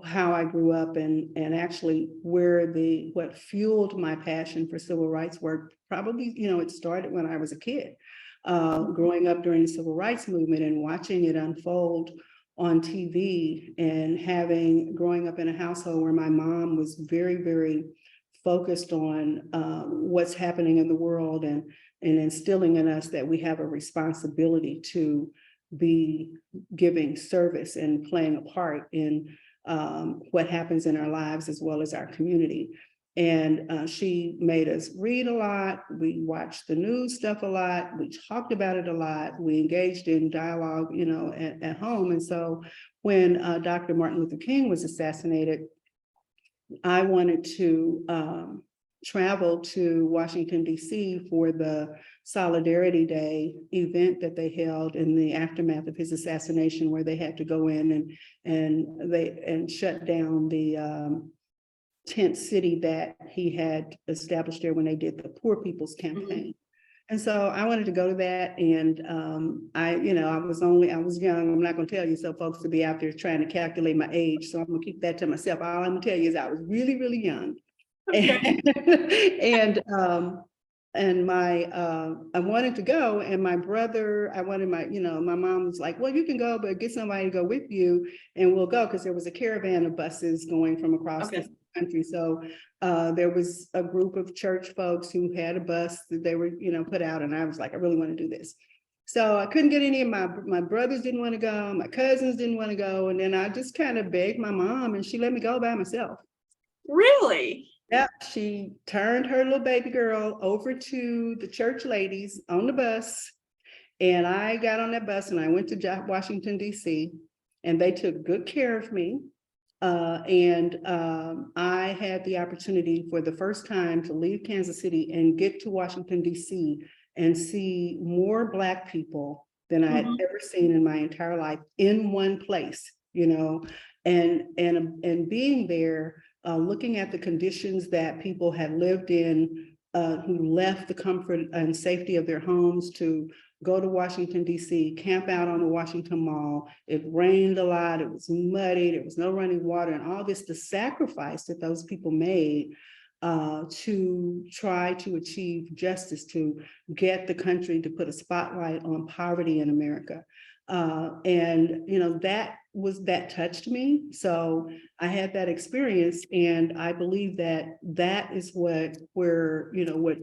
Speaker 2: how I grew up and actually what fueled my passion for civil rights work, probably, it started when I was a kid, growing up during the civil rights movement and watching it unfold on TV and growing up in a household where my mom was very, very focused on what's happening in the world and instilling in us that we have a responsibility to be giving service and playing a part in what happens in our lives as well as our community. And she made us read a lot. We watched the news stuff a lot. We talked about it a lot. We engaged in dialogue, at home. And so when Dr. Martin Luther King was assassinated, I wanted to travel to Washington, D.C. for the Solidarity Day event that they held in the aftermath of his assassination, where they had to go in and shut down the tent city that he had established there when they did the Poor People's Campaign. And so I wanted to go to that. And I was young. I'm not going to tell you so folks to be out there trying to calculate my age. So I'm going to keep that to myself. All I'm going to tell you is I was really, really young. Okay. I wanted to go, and my brother, my mom was like, well, you can go, but get somebody to go with you and we'll go, because there was a caravan of buses going from across the country. So there was a group of church folks who had a bus that they were, put out, and I was like, I really want to do this. So I couldn't get any of my brothers didn't want to go, my cousins didn't want to go, and then I just kind of begged my mom, and she let me go by myself.
Speaker 1: Really?
Speaker 2: Yep, she turned her little baby girl over to the church ladies on the bus, and I got on that bus and I went to Washington, D.C., and they took good care of me. I had the opportunity for the first time to leave Kansas City and get to Washington, D.C. and see more Black people than I had ever seen in my entire life in one place, and being there, looking at the conditions that people had lived in, who left the comfort and safety of their homes to go to Washington, D.C., camp out on the Washington Mall. It rained a lot, it was muddy, there was no running water, and all this, the sacrifice that those people made to try to achieve justice, to get the country to put a spotlight on poverty in America. That touched me. So I had that experience, and I believe that is what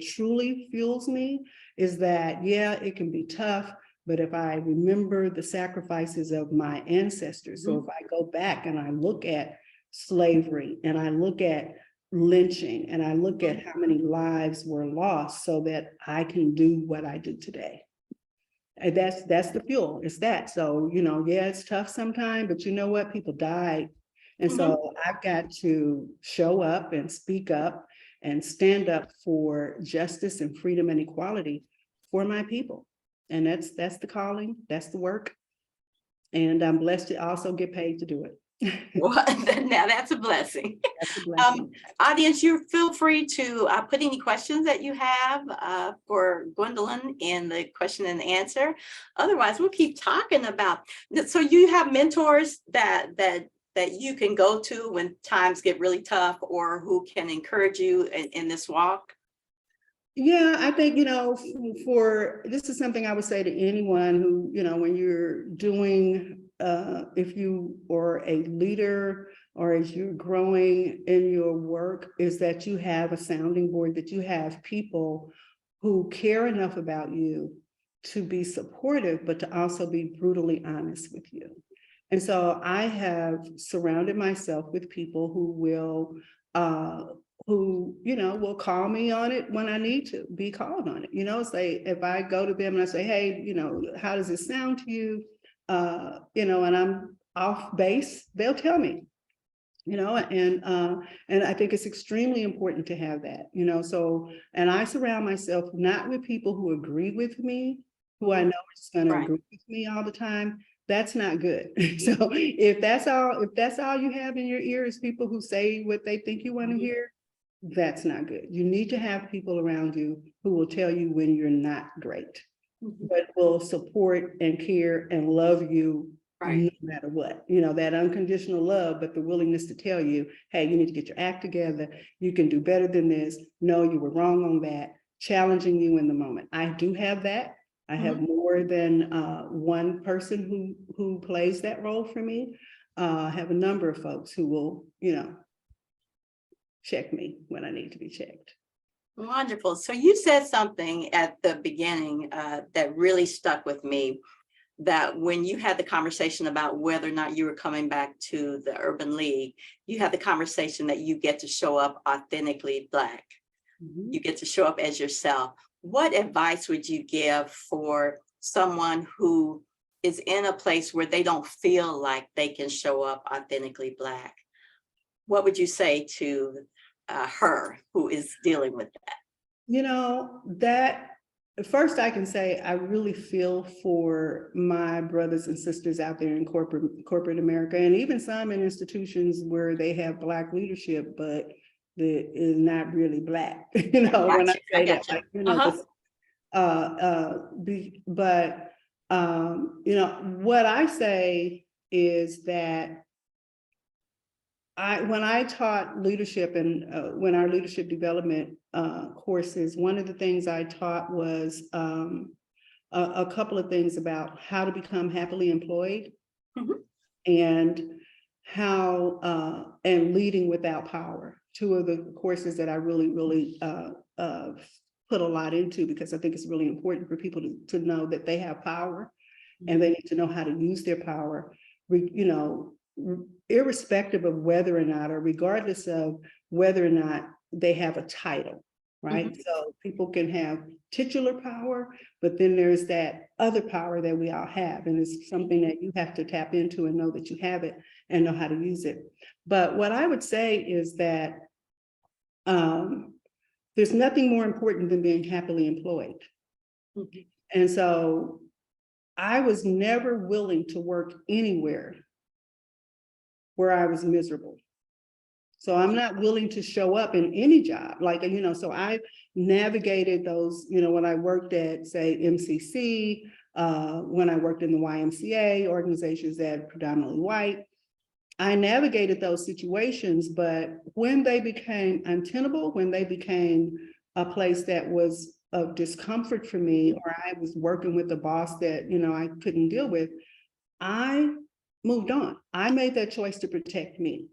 Speaker 2: truly fuels me, is that, yeah, it can be tough, but if I remember the sacrifices of my ancestors, so if I go back and I look at slavery and I look at lynching and I look at how many lives were lost so that I can do what I do today. And that's the fuel. It's that. So, yeah, it's tough sometimes, but you know what? People died. And so I've got to show up and speak up and stand up for justice and freedom and equality for my people. And that's the calling, that's the work. And I'm blessed to also get paid to do it.
Speaker 1: Well, now that's a blessing.
Speaker 2: That's a blessing.
Speaker 1: Audience, you feel free to put any questions that you have for Gwendolyn in the question and answer. Otherwise, we'll keep talking about. So you have mentors that you can go to when times get really tough, or who can encourage you in this walk?
Speaker 2: Yeah, I think, this is something I would say to anyone who, when you're doing, if you are a leader or as you're growing in your work, is that you have a sounding board, that you have people who care enough about you to be supportive, but to also be brutally honest with you. And so I have surrounded myself with people who will, who will call me on it when I need to be called on it. Say, if I go to them and I say, hey, how does it sound to you? And I'm off base, they'll tell me, and I think it's extremely important to have that, so, and I surround myself not with people who agree with me, who I know are just going to
Speaker 1: Right.
Speaker 2: agree with me all the time. That's not good. So if that's all you have in your ear is people who say what they think you want to hear, that's not good. You need to have people around you who will tell you when you're not great, but will support and care and love you no matter what, that unconditional love, but the willingness to tell you, hey, you need to get your act together. You can do better than this. No, you were wrong on that. Challenging you in the moment. I do have that. I have more than one person who plays that role for me. I have a number of folks who will, check me when I need to be checked.
Speaker 1: Wonderful. So you said something at the beginning that really stuck with me, that when you had the conversation about whether or not you were coming back to the Urban League, you had the conversation that you get to show up authentically Black. You get to show up as yourself. What advice would you give for someone who is in a place where they don't feel like they can show up authentically Black? What would you say to her who is dealing with that?
Speaker 2: That first I can say I really feel for my brothers and sisters out there in corporate America, and even some in institutions where they have Black leadership, but that is not really Black. When I say that, what I say is that when I taught leadership and when our leadership development courses, one of the things I taught was a couple of things about how to become happily employed and how and leading without power. Two of the courses that I really put a lot into, because I think it's really important for people to know that they have power and they need to know how to use their power, irrespective of whether or not, or regardless of whether or not they have a title, right? So people can have titular power, but then there's that other power that we all have. And it's something that you have to tap into and know that you have it and know how to use it. But what I would say is that there's nothing more important than being happily employed. And so I was never willing to work anywhere where I was miserable. So I'm not willing to show up in any job, so I navigated those, when I worked at, say, MCC, when I worked in the YMCA, organizations that are predominantly white, I navigated those situations, but when they became untenable, when they became a place that was of discomfort for me, or I was working with a boss that, I couldn't deal with, I moved on. I made that choice to protect me.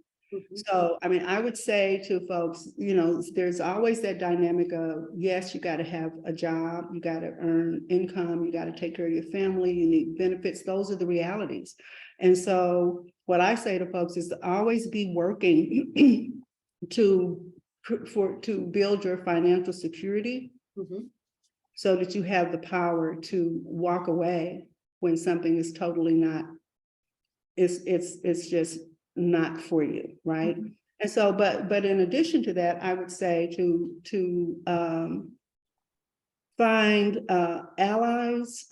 Speaker 2: So, I would say to folks, there's always that dynamic of, yes, you got to have a job, you got to earn income, you got to take care of your family, you need benefits. Those are the realities. And so what I say to folks is to always be working to build your financial security so that you have the power to walk away when something is totally not, it's just not for you, right? And so, but in addition to that, I would say to find allies,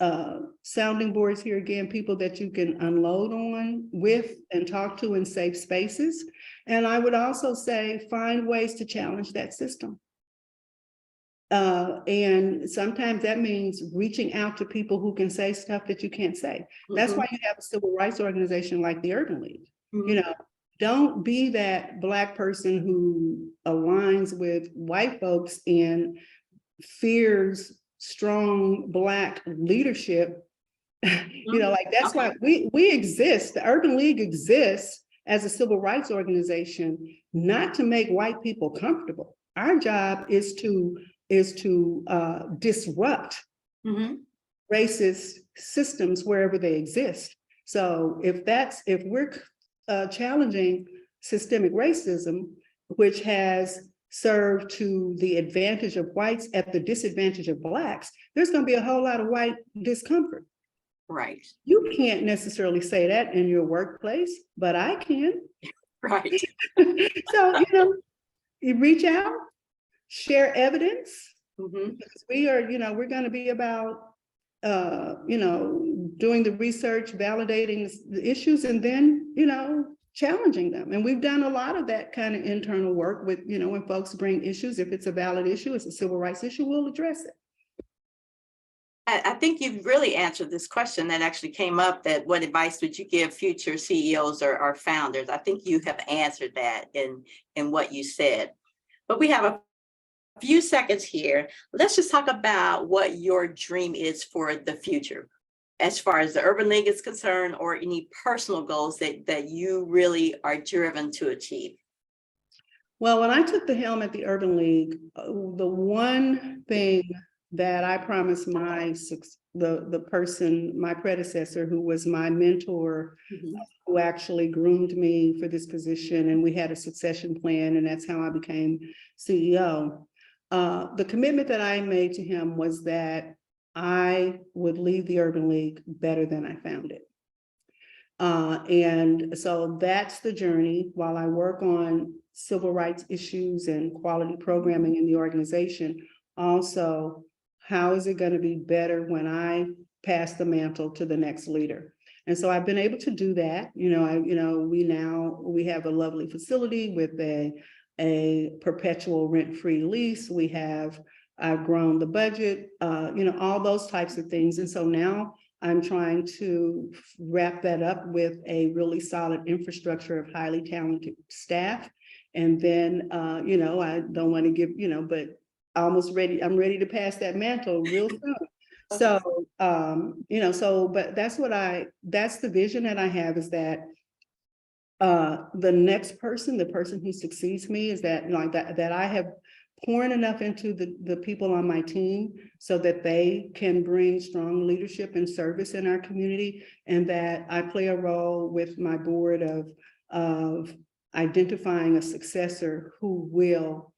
Speaker 2: sounding boards here again, people that you can unload on with and talk to in safe spaces. And I would also say find ways to challenge that system. And sometimes that means reaching out to people who can say stuff that you can't say. That's why you have a civil rights organization like the Urban League. Don't be that Black person who aligns with white folks and fears strong Black leadership. That's why we exist. The Urban League exists as a civil rights organization, not to make white people comfortable. Our job is to disrupt racist systems wherever they exist. So if we're challenging systemic racism, which has serve to the advantage of whites at the disadvantage of Blacks, there's going to be a whole lot of white discomfort.
Speaker 1: Right.
Speaker 2: You can't necessarily say that in your workplace, but I can.
Speaker 1: Right.
Speaker 2: So, you reach out, share evidence. Because we are, we're going to be about, doing the research, validating the issues, and then, challenging them. And we've done a lot of that kind of internal work with, when folks bring issues, if it's a valid issue, it's a civil rights issue, we'll address it.
Speaker 1: I think you've really answered this question that actually came up, that what advice would you give future CEOs or founders? I think you have answered that in what you said. But we have a few seconds here. Let's just talk about what your dream is for the future, as far as the Urban League is concerned, or any personal goals that you really are driven to achieve.
Speaker 2: Well, when I took the helm at the Urban League, the one thing that I promised the person, my predecessor, who was my mentor, who actually groomed me for this position, and we had a succession plan, and that's how I became CEO. The commitment that I made to him was that I would leave the Urban League better than I found it. And so that's the journey. While I work on civil rights issues and quality programming in the organization, also, how is it going to be better when I pass the mantle to the next leader? And so I've been able to do that. We have a lovely facility with a perpetual rent-free lease. I've grown the budget, all those types of things. And so now I'm trying to wrap that up with a really solid infrastructure of highly talented staff. And then, I don't want to give, but I'm ready to pass that mantle real soon. So, but that's the vision that I have, is that the next person, the person who succeeds me, is that that I have poured enough into the people on my team so that they can bring strong leadership and service in our community, and that I play a role with my board of identifying a successor who will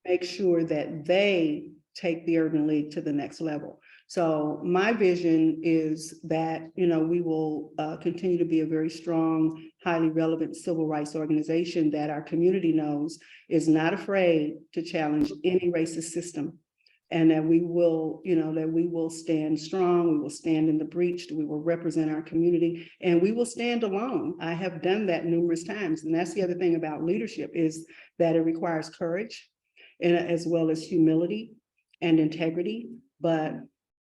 Speaker 2: make sure that they take the Urban League to the next level. So my vision is that, we will continue to be a very strong, highly relevant civil rights organization that our community knows is not afraid to challenge any racist system. And that we will, stand strong, we will stand in the breach, we will represent our community, and we will stand alone. I have done that numerous times. And that's the other thing about leadership, is that it requires courage, and as well as humility and integrity. But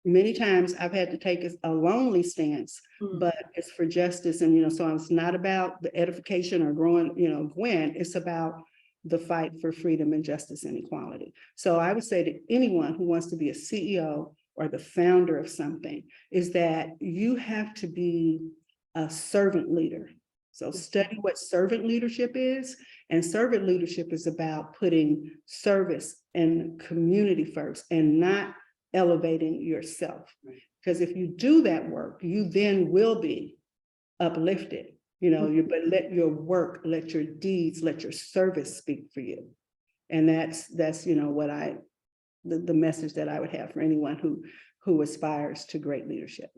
Speaker 2: many times I've had to take a lonely stance, but it's for justice. And, so it's not about the edification or growing, Gwen, it's about the fight for freedom and justice and equality. So I would say to anyone who wants to be a CEO or the founder of something, is that you have to be a servant leader. So study what servant leadership is. And servant leadership is about putting service and community first, and not elevating yourself. Because if you do that work, you then will be uplifted. But let your work, let your deeds, let your service speak for you. And that's what the message that I would have for anyone who aspires to great leadership.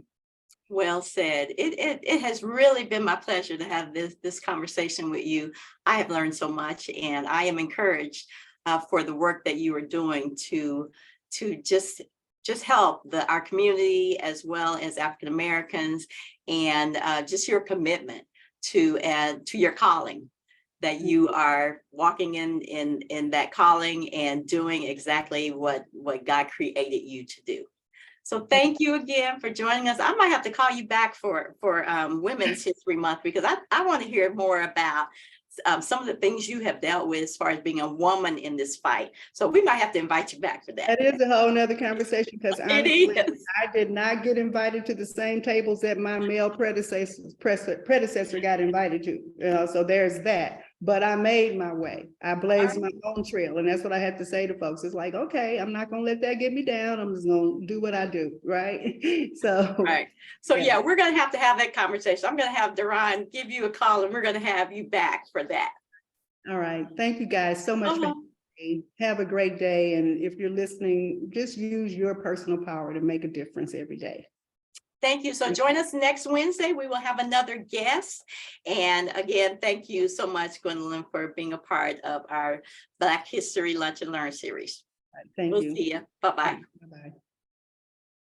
Speaker 1: Well said. It has really been my pleasure to have this conversation with you. I have learned so much, and I am encouraged for the work that you are doing to just help our community, as well as African Americans, and just your commitment to your calling, that you are walking in that calling and doing exactly what God created you to do. So thank you again for joining us. I might have to call you back for Women's History Month, because I want to hear more about some of the things you have dealt with as far as being a woman in this fight. So we might have to invite you back for that.
Speaker 2: That is a whole nother conversation, because honestly, I did not get invited to the same tables that my male predecessor got invited to. So there's that. But I made my way. I blazed my own trail. And that's what I have to say to folks. It's like, okay, I'm not going to let that get me down. I'm just going to do what I do. Right. So,
Speaker 1: right. So, yeah, we're going to have that conversation. I'm going to have Duran give you a call, and we're going to have you back for that.
Speaker 2: All right. Thank you guys so much. Have a great day. And if you're listening, just use your personal power to make a difference every day.
Speaker 1: Thank you. So join us next Wednesday. We will have another guest. And again, thank you so much, Gwendolyn, for being a part of our Black History Lunch and Learn series.
Speaker 2: Thank
Speaker 1: We'll
Speaker 2: you.
Speaker 1: see you. Bye-bye.
Speaker 2: Bye-bye.